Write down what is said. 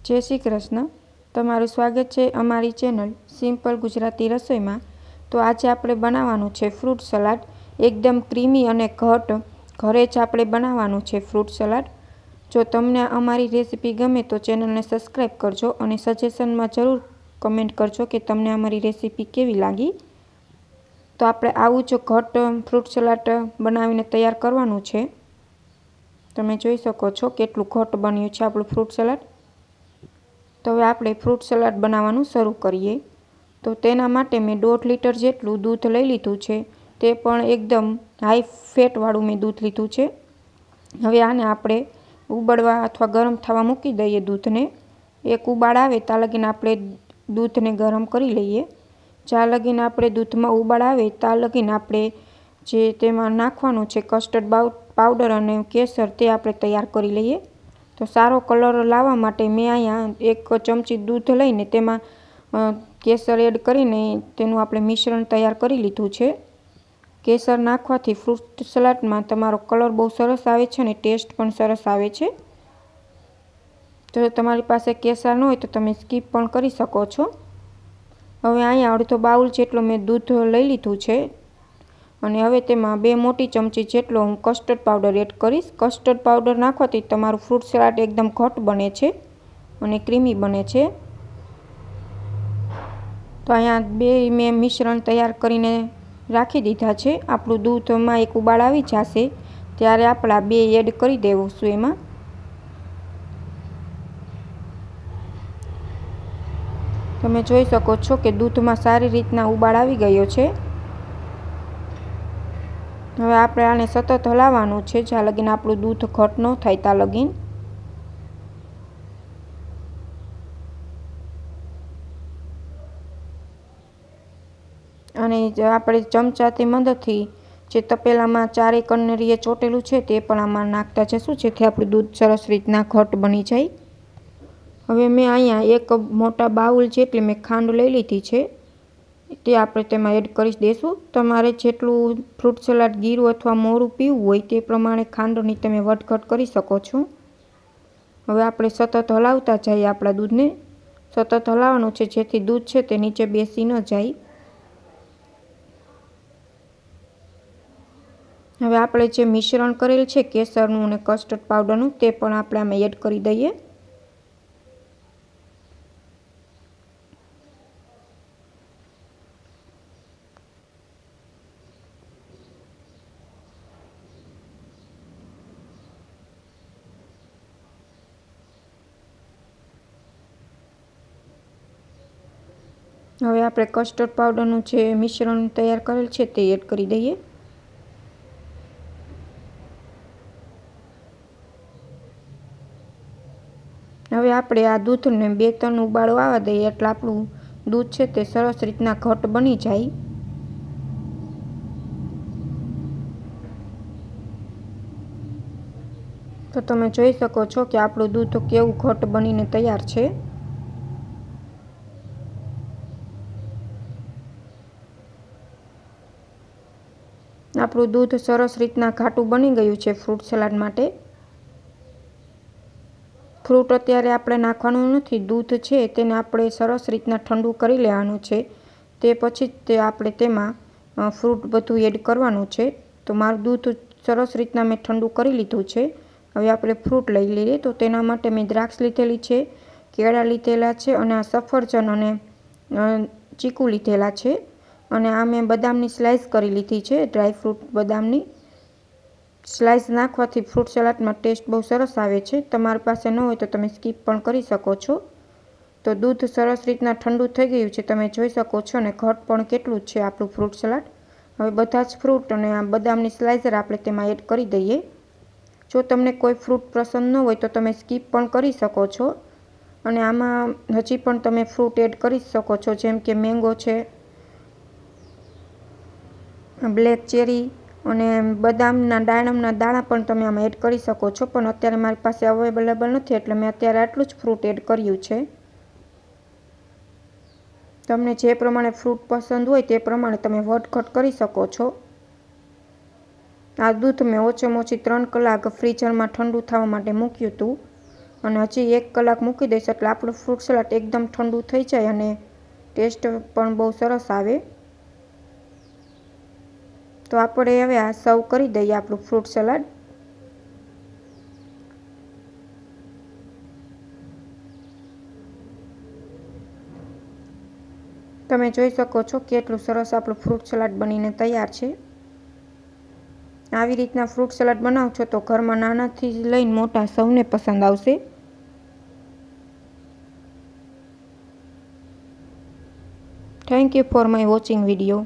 જય શ્રી કૃષ્ણ. તમારું સ્વાગત છે અમારી ચેનલ સિમ્પલ ગુજરાતી રસોઈમાં. તો આજે આપણે બનાવવાનું છે ફ્રૂટ સલાડ. એકદમ ક્રીમી અને ઘટ ઘરે જ આપણે બનાવવાનું છે ફ્રૂટ સલાડ. જો તમને અમારી રેસીપી ગમે તો ચેનલને સબસ્ક્રાઈબ કરજો અને સજેશનમાં જરૂર કમેન્ટ કરજો કે તમને અમારી રેસીપી કેવી લાગી. તો આપણે આવું જ ઘટ ફ્રૂટ સલાડ બનાવીને તૈયાર કરવાનું છે. તમે જોઈ શકો છો કેટલું ઘટ બન્યું છે આપણું ફ્રૂટ સલાડ. તો હવે આપણે ફ્રૂટ સલાડ બનાવવાનું શરૂ કરીએ. તો તેના માટે મેં 1.5 લીટર જેટલું દૂધ લઈ લીધું છે. તે પણ એકદમ હાઈ ફેટવાળું મેં દૂધ લીધું છે. હવે આને આપણે ઉબળવા અથવા ગરમ થવા મૂકી દઈએ દૂધને. એક ઉબાળ આવે ત્યાં લગીને આપણે દૂધને ગરમ કરી લઈએ. જ્યાં લગીને આપણે દૂધમાં ઉબાળ આવે ત્યાં લગીને આપણે જે તેમાં નાખવાનું છે કસ્ટર્ડ પાવડર અને કેસર તે આપણે તૈયાર કરી લઈએ. તો સારો કલર લાવવા માટે મેં અહીંયા 1 ચમચી દૂધ લઈને તેમાં કેસર એડ કરીને તેનું આપણે મિશ્રણ તૈયાર કરી લીધું છે. કેસર નાખવાથી ફ્રૂટ સલાડમાં તમારો કલર બહુ સરસ આવે છે અને ટેસ્ટ પણ સરસ આવે છે. તો તમારી પાસે કેસર ન હોય તો તમે સ્કીપ પણ કરી શકો છો. હવે અહીંયા અડધો બાઉલ જેટલો મેં દૂધ લઈ લીધું છે અને હવે તેમાં 2 મોટી ચમચી જેટલો હું કસ્ટર્ડ પાવડર એડ કરીશ. કસ્ટર્ડ પાવડર નાખવાથી તમારું ફ્રૂટ સલાડ એકદમ ઘટ બને છે અને ક્રીમી બને છે. તો અહીંયા 2 મેં મિશ્રણ તૈયાર કરીને રાખી દીધા છે. આપણું દૂધમાં એક ઉબાળ આવી જશે ત્યારે આપણા 2 એડ કરી દેવું એમાં. તમે જોઈ શકો છો કે દૂધમાં સારી રીતના ઉબાળ આવી ગયો છે. હવે આપણે આને સતત હલાવવાનું છે જ્યાં લગીને આપણું દૂધ ઘટ ન થાય ત્યાં લગીન. અને આપણે ચમચાથી મદદથી જે તપેલામાં 4 કન્નરીએ ચોટેલું છે તે પણ આમાં નાખતા જશું જેથી આપણું દૂધ સરસ રીતના ઘટ બની જાય. હવે મેં અહીંયા 1 મોટા બાઉલ જેટલી મેં ખાંડ લઈ લીધી છે તે આપણે તેમાં એડ કરી દઈશું. તમારે જેટલું ફ્રૂટ સલાડ ગીરું અથવા મોરું પીવું હોય તે પ્રમાણે ખાંડની તમે વધઘટ કરી શકો છો. હવે આપણે સતત હલાવતા જઈએ આપણા દૂધને. સતત હલાવવાનું છે જેથી દૂધ છે તે નીચે બેસી ન જાય. હવે આપણે જે મિશ્રણ કરેલ છે કેસરનું અને કસ્ટર્ડ પાવડરનું તે પણ આપણે આમાં એડ કરી દઈએ. હવે આપણે કસ્ટર્ડ પાવડરનું જે મિશ્રણ તૈયાર કરેલ છે તે એડ કરી દઈએ. હવે આપણે આ દૂધને 2-3 ઉબાળો આવવા દઈએ એટલે આપણું દૂધ છે તે સરસ રીતના ઘટ બની જાય. તો તમે જોઈ શકો છો કે આપણું દૂધ કેવું ઘટ બનીને તૈયાર છે. આપણું દૂધ સરસ રીતના ઘાટું બની ગયું છે ફ્રૂટ સલાડ માટે. ફ્રૂટ અત્યારે આપણે નાખવાનું નથી. દૂધ છે તેને આપણે સરસ રીતના ઠંડુ કરી લેવાનું છે. તે પછી જ આપણે તેમાં ફ્રૂટ બધું એડ કરવાનું છે. તો મારું દૂધ સરસ રીતના મેં ઠંડુ કરી લીધું છે. હવે આપણે ફ્રૂટ લઈ લઈએ. તો તેના માટે મેં દ્રાક્ષ લીધેલી છે, કેળા લીધેલા છે અને આ સફરજન અને ચીકુ લીધેલા છે. અને આ મેં બદામની સ્લાઈસ કરી લીધી છે. ડ્રાયફ્રૂટ બદામની સ્લાઈસ નાખવાથી ફ્રૂટ સલાડમાં ટેસ્ટ બહુ સરસ આવે છે. તમારી પાસે ન હોય તો તમે સ્કીપ પણ કરી શકો છો. તો દૂધ સરસ રીતના ઠંડુ થઈ ગયું છે તમે જોઈ શકો છો અને ઘટ પણ કેટલું છે આપણું ફ્રૂટ સલાડ. હવે બધા જ ફ્રૂટ અને આ બદામની સ્લાઈસર આપણે તેમાં એડ કરી દઈએ. જો તમને કોઈ ફ્રૂટ પસંદ ન હોય તો તમે સ્કીપ પણ કરી શકો છો. અને આમાં હજી પણ તમે ફ્રૂટ એડ કરી શકો છો જેમ કે મેંગો છે, બ્લેક ચેરી અને બદામના દાડમના દાણા પણ તમે આમાં એડ કરી શકો છો. પણ અત્યારે મારી પાસે અવેલેબલ નથી એટલે મેં અત્યારે આટલું જ ફ્રૂટ એડ કર્યું છે. તમને જે પ્રમાણે ફ્રૂટ પસંદ હોય તે પ્રમાણે તમે વધઘટ કરી શકો છો. આ દૂધ મેં ઓછામાં ઓછી 3 કલાક ફ્રીઝરમાં ઠંડુ થવા માટે મૂક્યું હતું. અને હજી 1 કલાક મૂકી દઈશ એટલે આપણું ફ્રૂટ સલાડ એકદમ ઠંડુ થઈ જાય અને ટેસ્ટ પણ બહુ સરસ આવે. તો આપણે હવે આ સર્વ કરી દઈએ આપણું ફ્રૂટ સલાડ. તમે જોઈ શકો છો કેટલું સરસ આપણું ફ્રૂટ સલાડ બનીને તૈયાર છે. આવી રીતના ફ્રૂટ સલાડ બનાવશો તો ઘરમાં નાનાથી લઈને મોટા સૌને પસંદ આવશે. Thank you for my watching video.